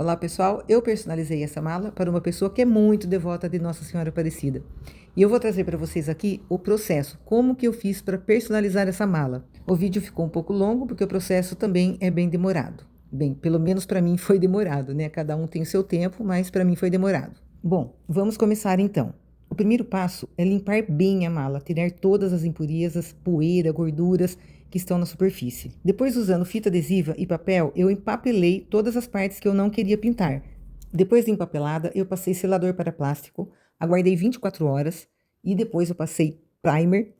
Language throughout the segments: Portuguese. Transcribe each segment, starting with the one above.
Olá pessoal, eu personalizei essa mala para uma pessoa que é muito devota de Nossa Senhora Aparecida. E eu vou trazer para vocês aqui o processo, como que eu fiz para personalizar essa mala. O vídeo ficou um pouco longo porque o processo também é bem demorado. Bem, pelo menos para mim foi demorado, né? Cada um tem o seu tempo, mas para mim foi demorado. Bom, vamos começar então. O primeiro passo é limpar bem a mala, tirar todas as impurezas, poeira, gorduras que estão na superfície. Depois, usando fita adesiva e papel, eu empapelei todas as partes que eu não queria pintar. Depois de empapelada, eu passei selador para plástico, aguardei 24 horas e depois eu passei primer,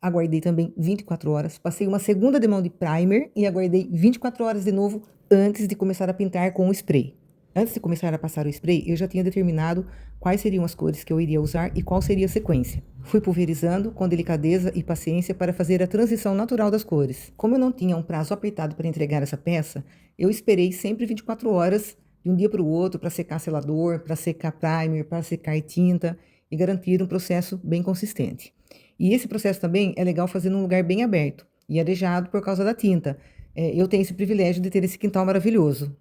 aguardei também 24 horas, passei uma segunda demão de primer e aguardei 24 horas de novo antes de começar a pintar com o spray. Antes de começar a passar o spray, eu já tinha determinado quais seriam as cores que eu iria usar e qual seria a sequência. Fui pulverizando com delicadeza e paciência para fazer a transição natural das cores. Como eu não tinha um prazo apertado para entregar essa peça, eu esperei sempre 24 horas de um dia para o outro para secar selador, para secar primer, para secar tinta e garantir um processo bem consistente. E esse processo também é legal fazer num lugar bem aberto e arejado por causa da tinta. Eu tenho esse privilégio de ter esse quintal maravilhoso.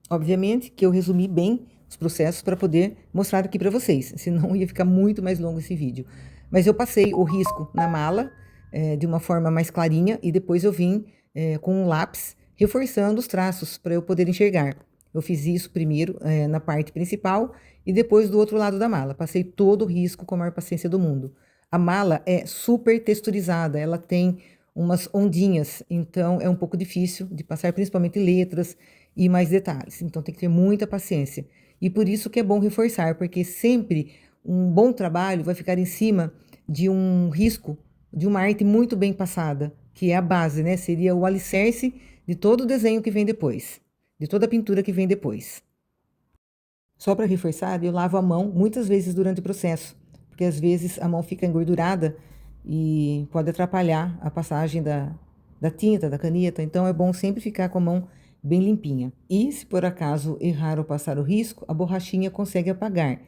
Obviamente que eu resumi bem os processos para poder mostrar aqui para vocês, senão ia ficar muito mais longo esse vídeo. Mas eu passei o risco na mala de uma forma mais clarinha e depois eu vim com um lápis reforçando os traços para eu poder enxergar. Eu fiz isso primeiro na parte principal e depois do outro lado da mala. Passei todo o risco com a maior paciência do mundo. A mala é super texturizada, ela tem umas ondinhas, então é um pouco difícil de passar, principalmente letras e mais detalhes. Então tem que ter muita paciência. E por isso que é bom reforçar, porque sempre um bom trabalho vai ficar em cima de um risco, de uma arte muito bem passada, que é a base, né? Seria o alicerce de todo o desenho que vem depois, de toda a pintura que vem depois. Só para reforçar, eu lavo a mão muitas vezes durante o processo, porque às vezes a mão fica engordurada e pode atrapalhar a passagem da tinta, da caneta. Então é bom sempre ficar com a mão bem limpinha. E se por acaso errar ou passar o risco, a borrachinha consegue apagar.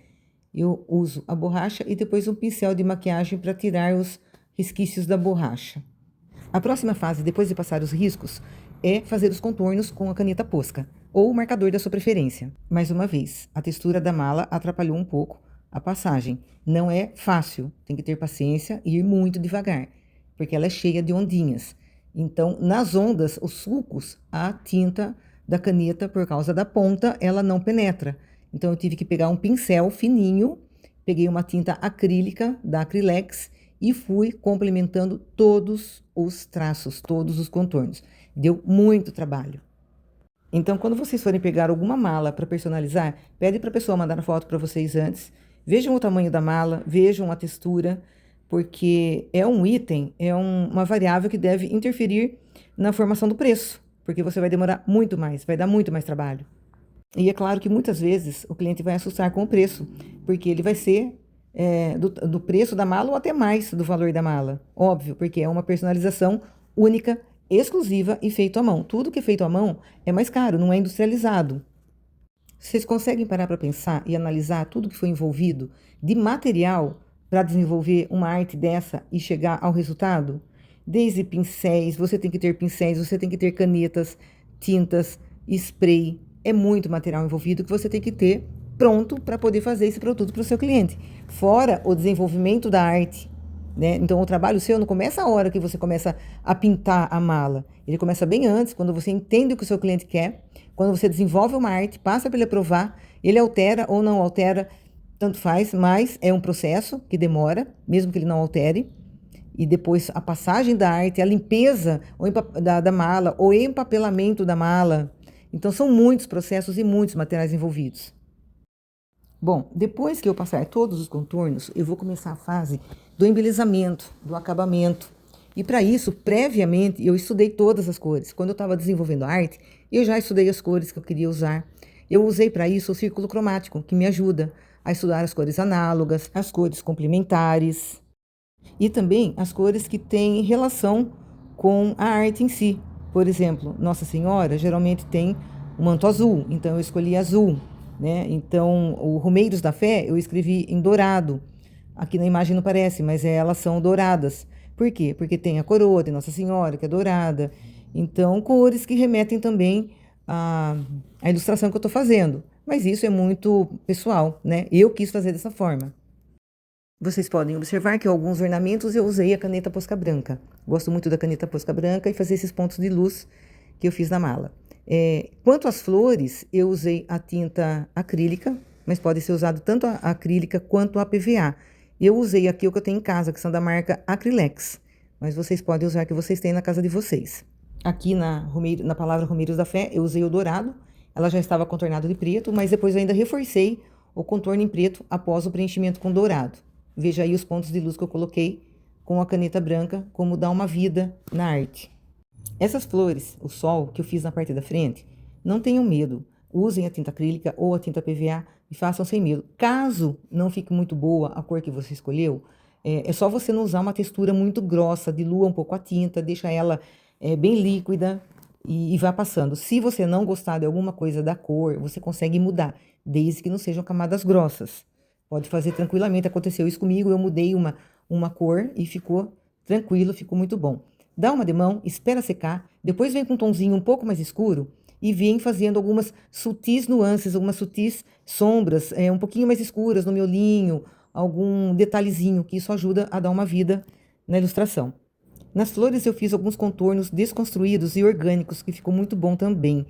Eu uso a borracha e depois um pincel de maquiagem para tirar os resquícios da borracha. A próxima fase, depois de passar os riscos, é fazer os contornos com a caneta Posca, ou o marcador da sua preferência. Mais uma vez, a textura da mala atrapalhou um pouco a passagem. Não é fácil, tem que ter paciência e ir muito devagar, porque ela é cheia de ondinhas. Então, nas ondas, os sulcos, a tinta da caneta, por causa da ponta, ela não penetra. Então, eu tive que pegar um pincel fininho, peguei uma tinta acrílica da Acrylex e fui complementando todos os traços, todos os contornos. Deu muito trabalho. Então, quando vocês forem pegar alguma mala para personalizar, pede para a pessoa mandar a foto para vocês antes. Vejam o tamanho da mala, vejam a textura, porque é um item, uma variável que deve interferir na formação do preço, porque você vai demorar muito mais, vai dar muito mais trabalho. E é claro que muitas vezes o cliente vai assustar com o preço, porque ele vai ser do preço da mala ou até mais do valor da mala. Óbvio, porque é uma personalização única, exclusiva e feito à mão. Tudo que é feito à mão é mais caro, não é industrializado. Vocês conseguem parar para pensar e analisar tudo que foi envolvido de material para desenvolver uma arte dessa e chegar ao resultado? Desde pincéis, você tem que ter pincéis, você tem que ter canetas, tintas, spray. É muito material envolvido que você tem que ter pronto para poder fazer esse produto para o seu cliente. Fora o desenvolvimento da arte, né? Então, o trabalho seu não começa a hora que você começa a pintar a mala. Ele começa bem antes, quando você entende o que o seu cliente quer, quando você desenvolve uma arte, passa para ele aprovar, ele altera ou não altera, tanto faz, mas é um processo que demora, mesmo que ele não altere. E depois a passagem da arte, a limpeza da mala, o empapelamento da mala. Então, são muitos processos e muitos materiais envolvidos. Bom, depois que eu passar todos os contornos, eu vou começar a fase do embelezamento, do acabamento. E para isso, previamente, eu estudei todas as cores. Quando eu estava desenvolvendo a arte, eu já estudei as cores que eu queria usar. Eu usei para isso o círculo cromático, que me ajuda a estudar as cores análogas, as cores complementares e também as cores que têm relação com a arte em si. Por exemplo, Nossa Senhora geralmente tem um manto azul, então eu escolhi azul. Né? Então, o Romeiros da Fé eu escrevi em dourado. Aqui na imagem não parece, mas elas são douradas. Por quê? Porque tem a coroa de Nossa Senhora, que é dourada. Então, cores que remetem também a, a ilustração que eu estou fazendo. Mas isso é muito pessoal, né? Eu quis fazer dessa forma. Vocês podem observar que alguns ornamentos eu usei a caneta Posca Branca. Gosto muito da caneta Posca Branca e fazer esses pontos de luz que eu fiz na mala. Quanto às flores, eu usei a tinta acrílica, mas pode ser usado tanto a acrílica quanto a PVA. Eu usei aqui o que eu tenho em casa, que são da marca Acrylex, mas vocês podem usar o que vocês têm na casa de vocês. Aqui na palavra Romeiros da Fé, eu usei o dourado. Ela já estava contornada de preto, mas depois eu ainda reforcei o contorno em preto após o preenchimento com dourado. Veja aí os pontos de luz que eu coloquei com a caneta branca, como dá uma vida na arte. Essas flores, o sol que eu fiz na parte da frente, não tenham medo. Usem a tinta acrílica ou a tinta PVA e façam sem medo. Caso não fique muito boa a cor que você escolheu, é só você não usar uma textura muito grossa, dilua um pouco a tinta, deixa ela bem líquida e vá passando. Se você não gostar de alguma coisa da cor, você consegue mudar, desde que não sejam camadas grossas. Pode fazer tranquilamente. Aconteceu isso comigo, eu mudei uma cor e ficou tranquilo, ficou muito bom. Dá uma demão, espera secar, depois vem com um tonzinho um pouco mais escuro e vem fazendo algumas sutis nuances, algumas sutis sombras, um pouquinho mais escuras no miolinho, algum detalhezinho, que isso ajuda a dar uma vida na ilustração. Nas flores eu fiz alguns contornos desconstruídos e orgânicos, que ficou muito bom também.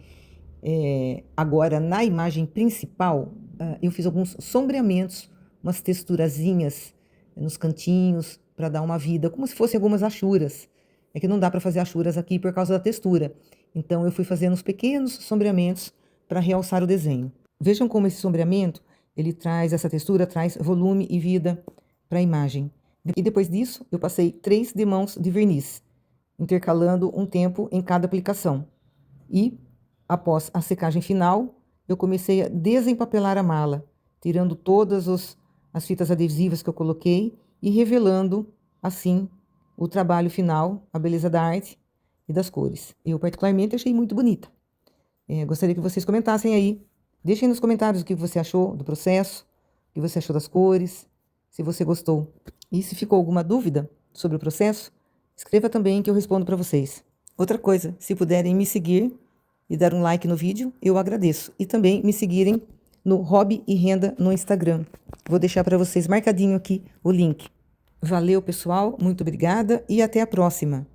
Agora, na imagem principal, eu fiz alguns sombreamentos, umas texturazinhas nos cantinhos, para dar uma vida, como se fossem algumas achuras. É que não dá para fazer achuras aqui por causa da textura. Então, eu fui fazendo uns pequenos sombreamentos para realçar o desenho. Vejam como esse sombreamento, ele traz essa textura, traz volume e vida para a imagem. E depois disso, eu passei 3 demãos de verniz, intercalando um tempo em cada aplicação. E, após a secagem final, eu comecei a desempapelar a mala, tirando todas as fitas adesivas que eu coloquei e revelando, assim, o trabalho final, a beleza da arte e das cores. Eu, particularmente, achei muito bonita. Gostaria que vocês comentassem aí. Deixem nos comentários o que você achou do processo, o que você achou das cores, se você gostou. E se ficou alguma dúvida sobre o processo, escreva também que eu respondo para vocês. Outra coisa, se puderem me seguir e dar um like no vídeo, eu agradeço. E também me seguirem no Hobby e Renda no Instagram. Vou deixar para vocês marcadinho aqui o link. Valeu, pessoal, muito obrigada e até a próxima.